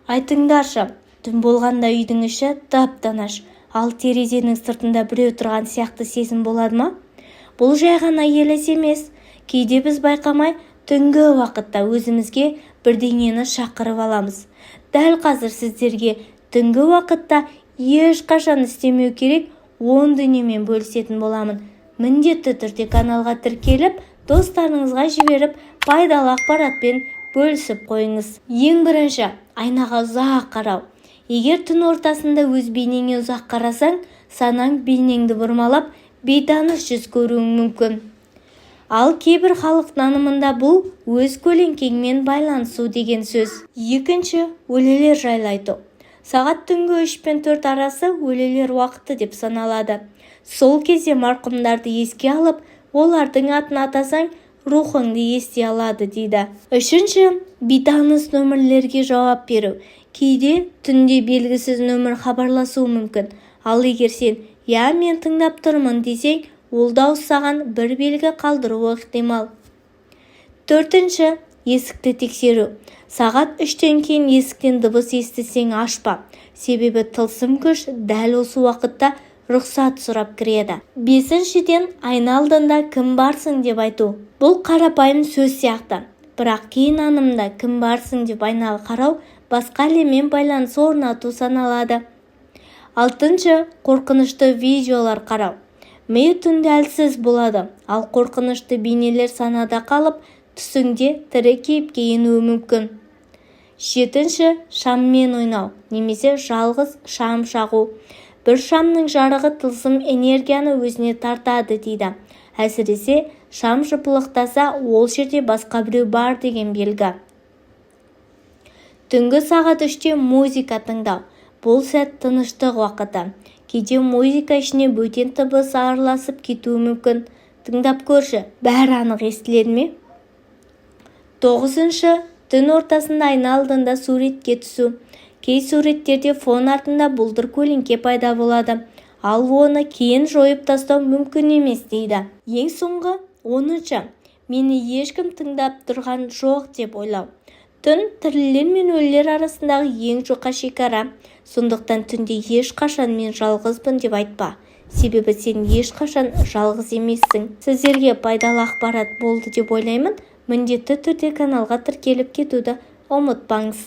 Айтыңдаршы, түн болғанда үйдің іші тап-тыныш, ал терезенің сыртында біреу тұрған сияқты сезім болады ма? Бұл жай ғана елес емес. Кейде біз байқамай түнгі уақытта өзімізге бірдеңені шақырып аламыз. Дәл қазір сіздерге түнгі уақытта ешқашан істемеу керек 10 дүниемен бөлісетін боламын. Міндетті түрде каналға тіркеліп, достарыңызға жіберіп, пайдалы ақпаратпен бөлісіп қойыңыз. Ең бірінші, айнаға ұзақ қарау. Егер түн ортасында өз бейнеңе ұзақ қарасаң, санаң бейнеңді бұрмалап, бейтаныс жүз көруің мүмкін. Ал кейбір халық нанымында бұл өз көлеңкеңмен байланысу деген сөз. Екінші, өлелер жайлы айту. Сағат түнгі 3 пен 4 арасы өлелер уақыты деп саналады. Сол кезде марқұмдарды еске алып, олардың атын атасаң, рухыңды ести алады дейді. Үшінші, бейтаныс нөмірлерге жауап беру. Кейде түнде белгісіз нөмір хабарласуы мүмкін. Ал егер сен «Я, мен тыңдап тұрмын» десең, ол дауыс саған бір белгі қалдыруы ықтимал. Төртінші, есікті тексеру. Сағат 3-тен кейін есіктен дыбыс естісең ашпа. Себебі тылсым күш дәл осы уақытта рұқсат сұрап кіреді. Бесіншіден, айна алдында кім барсың деп айту. Бұл қарапайым сөз сияқты. Бірақ кей нанымда кім барсың деп айнаға қарау басқа әлеммен байланыс орнату саналады. Алтыншы, қорқынышты видеолар қарау. Ми түнде әлсіз болады, ал қорқынышты бейнелер санада қалып, түсіңде тірі кейіпке енуі мүмкін. Жетінші, шаммен ойнау, немесе жалғыз шам жағу. Бір шамның жарығы тылсым энергияны өзіне тартады дейді. Әсіресе шам жыпылықтаса, ол жерде басқа біреу бар деген белгі. Түнгі сағат 3-те музыка тыңдау. Бұл сәт тыныштық уақыты. Кейде музыка ішіне бөтен дыбыс араласып кетуі мүмкін. Тыңдап көрші, бәрі анық естіледі ме? Тоғызыншы, түн ортасында айна алдында суретке түсу. Кей суреттерде фон артында бұлдыр көлеңке пайда болады. Ал оны кейін жойып тастау мүмкін емес дейді. Ең соңғы, 10-шы, мені ешкім тыңдап тұрған жоқ деп ойлау. Түн тірілер мен өлілер арасындағы ең жұқа шекара. Сондықтан түнде ешқашан мен жалғызбын деп айтпа. Себебі сен ешқашан жалғыз емессің. Сіздерге пайдалы ақпарат болды деп ойлаймын. Міндетті түрде каналға тіркеліп кетуді ұмытпаңыз.